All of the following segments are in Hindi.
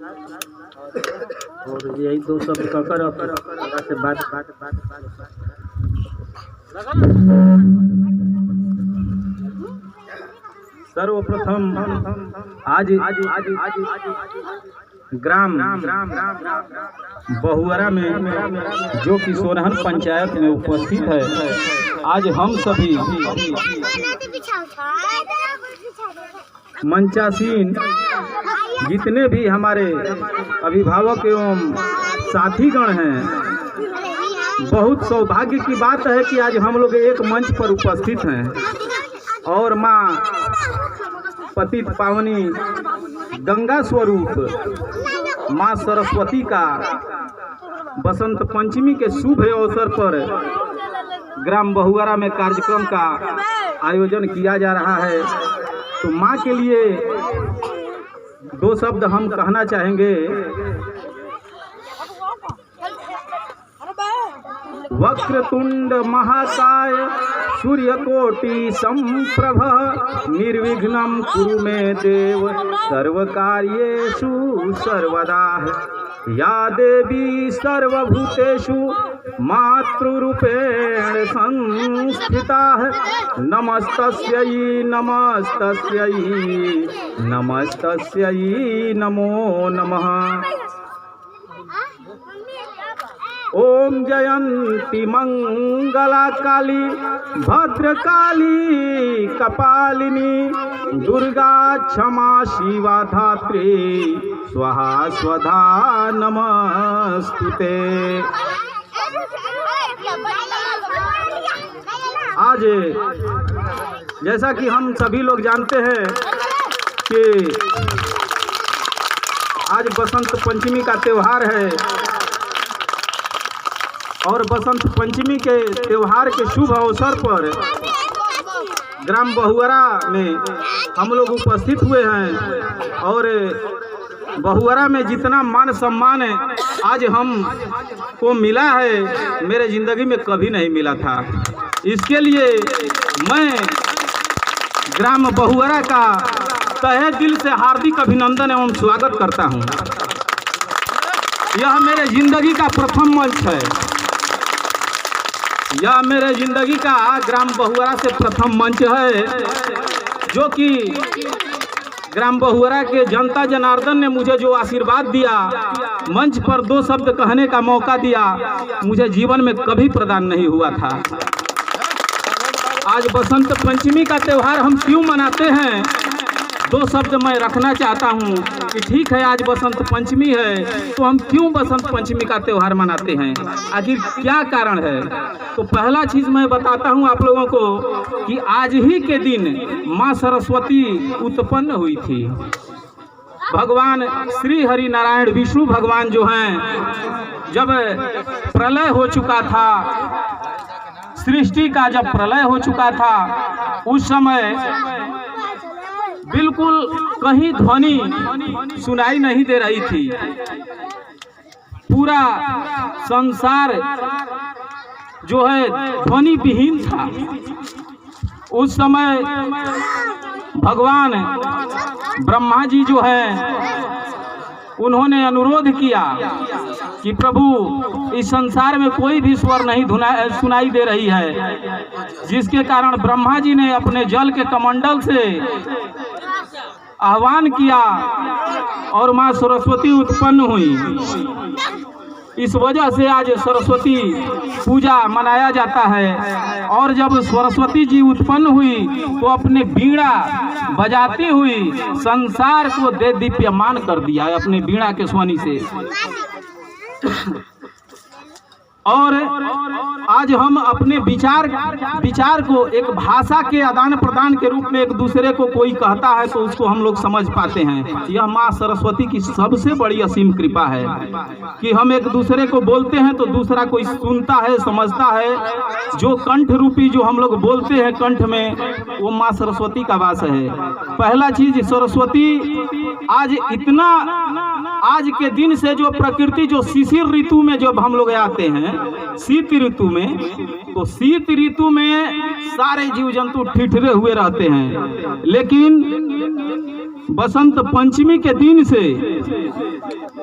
और यही दो शब्द कहकर से बात सर्वप्रथम आज ग्राम बहुअरा में जो कि सोनहन पंचायत में उपस्थित है, आज हम सभी मंचासीन जितने भी हमारे अभिभावक एवं साथीगण हैं, बहुत सौभाग्य की बात है कि आज हम लोग एक मंच पर उपस्थित हैं और माँ पतित पावनी गंगा स्वरूप माँ सरस्वती का बसंत पंचमी के शुभ अवसर पर ग्राम बहुअरा में कार्यक्रम का आयोजन किया जा रहा है। तो माँ के लिए दो शब्द हम कहना चाहेंगे। वक्रतुंड महाकाय सूर्यकोटि संप्रभ निर्विघ्नं कुरु मे देव सर्वकार्येषु सर्वदा। या देवी सर्वभूतेषु मातृरूपेण संस्थिता नमस्तस्यै नमस्तस्यै नमस्तस्यै नमो नमः। ओम जयंती मंगला काली भद्रकाली कपालिनी दुर्गा क्षमा शिवा धात्री स्वाहा स्वधा नमस्तुते। आज जैसा कि हम सभी लोग जानते हैं कि आज बसंत पंचमी का त्यौहार है और बसंत पंचमी के त्यौहार के शुभ अवसर पर ग्राम बहुअरा में हम लोग उपस्थित हुए हैं और बहुअरा में जितना मान सम्मान आज हम को मिला है मेरे ज़िंदगी में कभी नहीं मिला था। इसके लिए मैं ग्राम बहुअरा का तहे दिल से हार्दिक अभिनंदन एवं स्वागत करता हूं। यह मेरे ज़िंदगी का प्रथम मंच है। यह मेरे ज़िंदगी का ग्राम बहुअरा से प्रथम मंच है जो कि ग्राम बहुअरा के जनता जनार्दन ने मुझे जो आशीर्वाद दिया, मंच पर दो शब्द कहने का मौका दिया, मुझे जीवन में कभी प्रदान नहीं हुआ था। आज बसंत पंचमी का त्यौहार हम क्यों मनाते हैं, दो शब्द मैं रखना चाहता हूं कि ठीक है आज बसंत पंचमी है तो हम क्यों बसंत पंचमी का त्यौहार मनाते हैं, आखिर क्या कारण है। तो पहला चीज़ मैं बताता हूं आप लोगों को कि आज ही के दिन माँ सरस्वती उत्पन्न हुई थी। भगवान श्री हरि नारायण विष्णु भगवान जो हैं, जब प्रलय हो चुका था, सृष्टि का जब प्रलय हो चुका था, उस समय बिल्कुल कहीं ध्वनि सुनाई नहीं दे रही थी। पूरा संसार जो है ध्वनि विहीन था। उस समय भगवान ब्रह्मा जी जो है उन्होंने अनुरोध किया कि प्रभु इस संसार में कोई भी स्वर नहीं सुनाई दे रही है, जिसके कारण ब्रह्मा जी ने अपने जल के कमंडल से आह्वान किया और माँ सरस्वती उत्पन्न हुई। इस वजह से आज सरस्वती पूजा मनाया जाता है। और जब सरस्वती जी उत्पन्न हुई तो अपने बीड़ा बजाती हुई संसार को दे दीप्यमान कर दिया अपने बीड़ा के ध्वनि से। और आज हम अपने विचार को एक भाषा के आदान प्रदान के रूप में एक दूसरे को कोई कहता है तो उसको हम लोग समझ पाते हैं। यह माँ सरस्वती की सबसे बड़ी असीम कृपा है कि हम एक दूसरे को बोलते हैं तो दूसरा कोई सुनता है, समझता है। जो कंठ रूपी जो हम लोग बोलते हैं कंठ में, वो माँ सरस्वती का वास है। पहला चीज सरस्वती आज इतना, आज के दिन से जो प्रकृति जो शिशिर ऋतु में जब हम लोग आते हैं शीत ऋतु में, तो शीत ऋतु में सारे जीव जंतु ठिठुरे हुए रहते हैं, लेकिन बसंत पंचमी के दिन से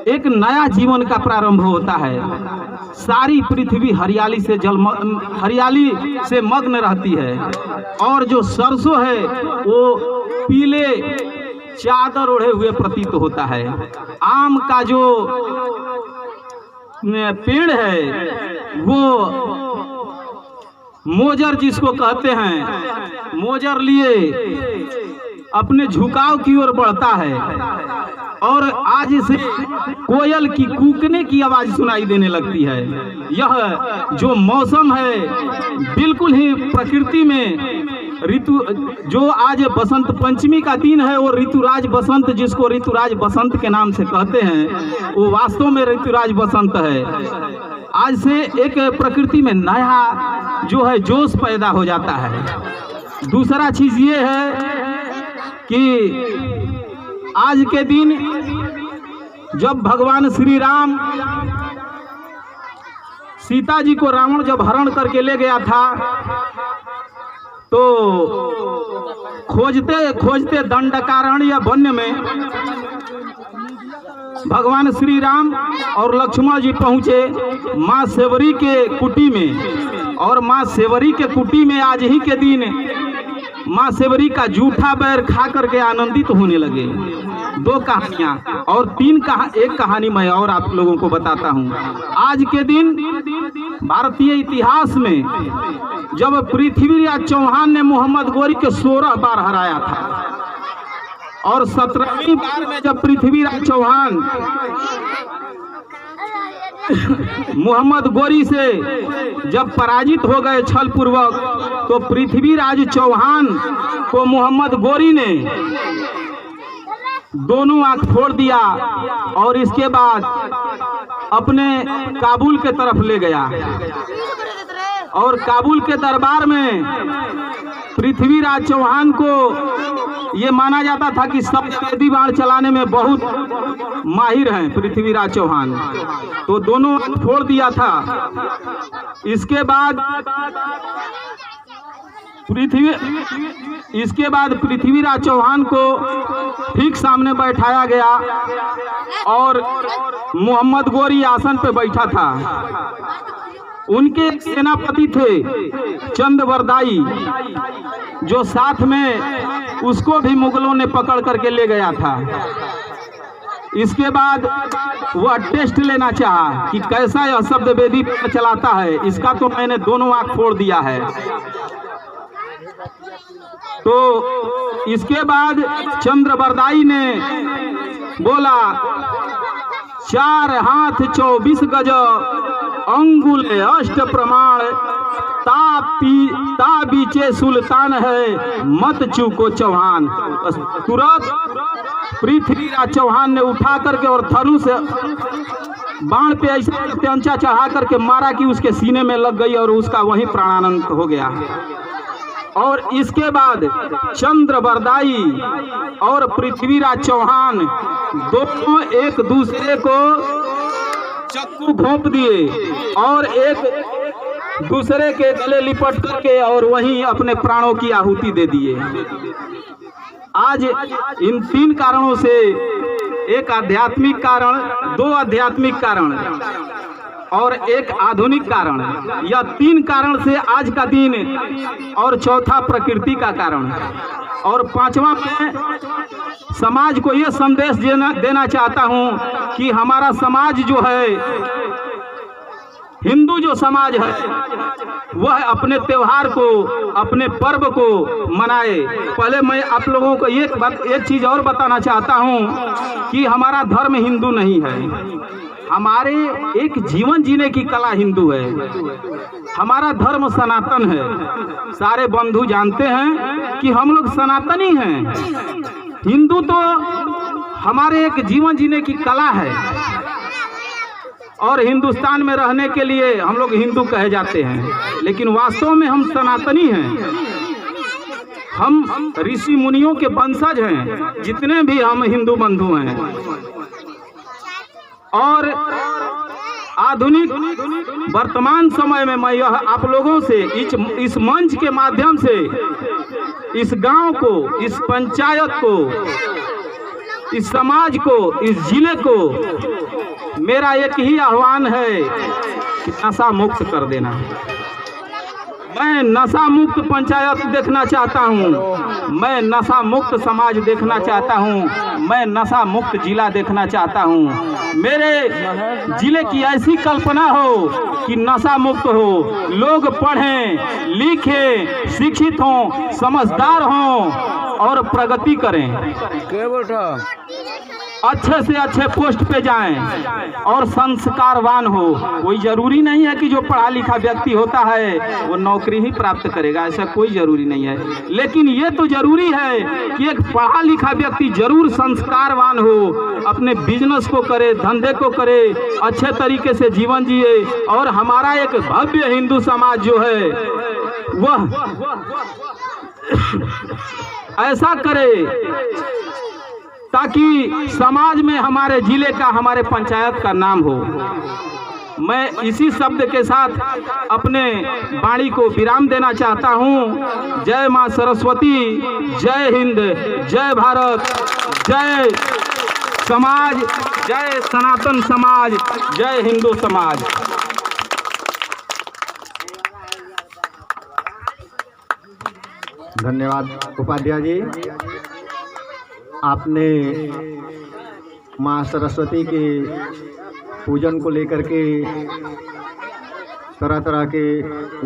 एक नया जीवन का प्रारंभ होता है। सारी पृथ्वी हरियाली से मग्न रहती है और जो सरसों है वो पीले चादर ओढ़े हुए प्रतीत होता है। आम का जो पेड़ है वो मोजर जिसको कहते हैं, मोजर लिए अपने झुकाव की ओर बढ़ता है और आज से कोयल की कूकने की आवाज सुनाई देने लगती है। यह जो मौसम है बिल्कुल ही प्रकृति में ऋतु, जो आज बसंत पंचमी का दिन है वो ऋतुराज बसंत, जिसको ऋतुराज बसंत के नाम से कहते हैं, वो वास्तव में ऋतुराज बसंत है। आज से एक प्रकृति में नया जो है जोश पैदा हो जाता है। दूसरा चीज ये है कि आज के दिन जब भगवान श्री राम सीता जी को रावण जब हरण करके ले गया था तो खोजते खोजते दंडकारण्य वन्य में भगवान श्री राम और लक्ष्मण जी पहुंचे माँ सेवरी के कुटी में, और माँ सेवरी के कुटी में आज ही के दिन माँ सेवरी का जूठा बैर खा करके आनंदित होने लगे। दो कहानियां और एक कहानी मैं और आप लोगों को बताता हूं। आज के दिन भारतीय इतिहास में जब पृथ्वीराज चौहान ने मोहम्मद गोरी के 16 बार हराया था और 17वीं बार में जब पृथ्वीराज चौहान मोहम्मद गोरी से जब पराजित हो गए छल पूर्वक, तो पृथ्वीराज चौहान को मोहम्मद गोरी ने दोनों आंख फोड़ दिया और इसके बाद अपने काबुल के तरफ ले गया और काबुल के दरबार में पृथ्वीराज चौहान को ये माना जाता था कि सब कैदी बाण चलाने में बहुत माहिर हैं पृथ्वीराज चौहान, तो दोनों फोड़ दिया था। इसके बाद पृथ्वीराज चौहान को ठीक सामने बैठाया गया और मोहम्मद गोरी आसन पे बैठा था। उनके सेनापति थे चंद्रवरदाई, जो साथ में उसको भी मुगलों ने पकड़ करके ले गया था। इसके बाद वह टेस्ट लेना चाहा कि कैसा यह शब्द वेदी पर चलाता है, इसका तो मैंने दोनों आंख फोड़ दिया है। तो इसके बाद चंद्रवरदाई ने बोला 4 हाथ 24 गज अंगुल अष्ट प्रमाण ता बीचे सुल्तान है मत चूको चौहान। तुरंत पृथ्वीराज चौहान ने उठा करके और धनु से बाण पे ऐसा त्यांचा चढ़ा करके मारा कि उसके सीने में लग गई और उसका वहीं प्राणानंद हो गया। और इसके बाद चंद्रवरदाई और पृथ्वीराज चौहान दोनों एक दूसरे को चक्कू घोंप दिए और एक दूसरे के गले लिपट करके और वहीं अपने प्राणों की आहुति दे दिए। आज इन 3 कारणों से, एक आध्यात्मिक कारण, 2 आध्यात्मिक कारण और एक आधुनिक कारण, यह 3 कारण से आज का दिन, और चौथा प्रकृति का कारण, और 5वां मैं समाज को यह संदेश देना चाहता हूं कि हमारा समाज जो है, हिंदू जो समाज है, वह अपने त्योहार को, अपने पर्व को मनाए। पहले मैं आप लोगों को एक चीज और बताना चाहता हूं कि हमारा धर्म हिंदू नहीं है, हमारे एक जीवन जीने की कला हिंदू है। हमारा धर्म सनातन है। सारे बंधु जानते हैं कि हम लोग सनातनी हैं। हिंदू तो हमारे एक जीवन जीने की कला है और हिंदुस्तान में रहने के लिए हम लोग हिंदू कहे जाते हैं, लेकिन वास्तव में हम सनातनी हैं। हम ऋषि मुनियों के वंशज हैं, जितने भी हम हिंदू बंधु हैं। और आधुनिक वर्तमान समय में मैं यह आप लोगों से इस मंच के माध्यम से इस गांव को, इस पंचायत को इस समाज को, इस जिले को मेरा एक ही आह्वान है कि नशा मुक्त कर देना। मैं नशा मुक्त पंचायत देखना चाहता हूँ, मैं नशा मुक्त समाज देखना चाहता हूँ, मैं नशा मुक्त जिला देखना चाहता हूँ। मेरे जिले की ऐसी कल्पना हो कि नशा मुक्त हो, लोग पढ़ें लिखें, शिक्षित हों, समझदार हों और प्रगति करें, अच्छे से अच्छे पोस्ट पे जाएं और संस्कारवान हो। कोई जरूरी नहीं है कि जो पढ़ा लिखा व्यक्ति होता है वो नौकरी ही प्राप्त करेगा, ऐसा कोई जरूरी नहीं है। लेकिन ये तो जरूरी है कि एक पढ़ा लिखा व्यक्ति जरूर संस्कारवान हो, अपने बिजनेस को करे, धंधे को करे, अच्छे तरीके से जीवन जिए और हमारा एक भव्य हिंदू समाज जो है वह ऐसा करे ताकि समाज में हमारे जिले का, हमारे पंचायत का नाम हो। मैं इसी शब्द के साथ अपने वाणी को विराम देना चाहता हूँ। जय माँ सरस्वती, जय हिंद, जय भारत, जय समाज, जय सनातन समाज, जय हिंदू समाज। धन्यवाद उपाध्याय जी। आपने माँ सरस्वती के पूजन को लेकर के तरह तरह के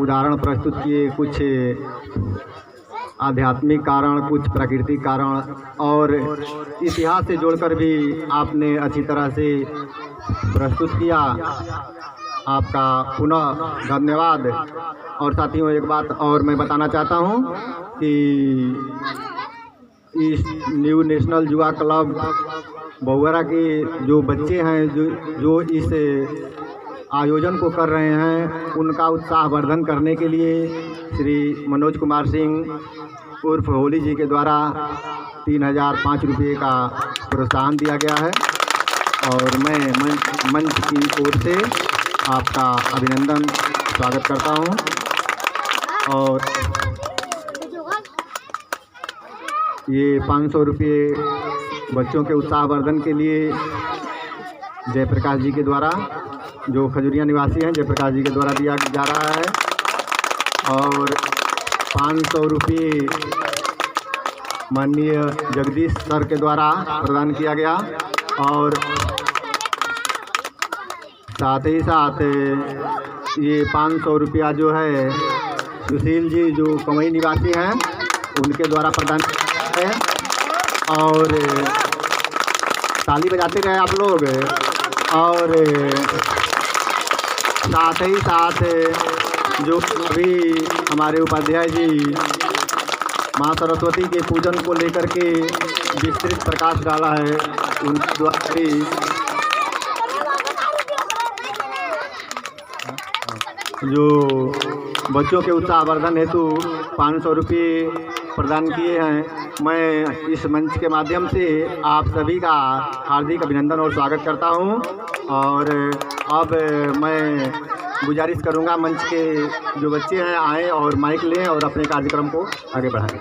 उदाहरण प्रस्तुत किए, कुछ आध्यात्मिक कारण, कुछ प्राकृतिक कारण और इतिहास से जोड़कर भी आपने अच्छी तरह से प्रस्तुत किया। आपका पुनः धन्यवाद। और साथियों, एक बात और मैं बताना चाहता हूँ कि इस न्यू नेशनल युवा क्लब बहुवरा के जो बच्चे हैं, जो इस आयोजन को कर रहे हैं, उनका उत्साह वर्धन करने के लिए श्री मनोज कुमार सिंह उर्फ होली जी के द्वारा 3005 रुपये का प्रोत्साहन दिया गया है और मैं मंच की ओर से आपका अभिनंदन स्वागत करता हूं। और ये 500 रुपये बच्चों के उत्साहवर्धन के लिए जयप्रकाश जी के द्वारा, जो खजुरिया निवासी हैं, जयप्रकाश जी के द्वारा दिया जा रहा है। और 500 रुपये माननीय जगदीश सर के द्वारा प्रदान किया गया। और साथ ही साथ ये 500 रुपया जो है सुशील जी, जो कमई निवासी हैं, उनके द्वारा प्रदान है। और ताली बजाते गए आप लोग। और साथ ही साथ जो भी हमारे उपाध्याय जी माँ सरस्वती के पूजन को लेकर के विस्तृत प्रकाश डाला है, उनके द्वारा भी जो बच्चों के उत्साहवर्धन हेतु 500 रुपये प्रदान किए हैं। मैं इस मंच के माध्यम से आप सभी का हार्दिक अभिनंदन और स्वागत करता हूं। और अब मैं गुजारिश करूंगा मंच के जो बच्चे हैं आएँ और माइक लें और अपने कार्यक्रम को आगे बढ़ाएं।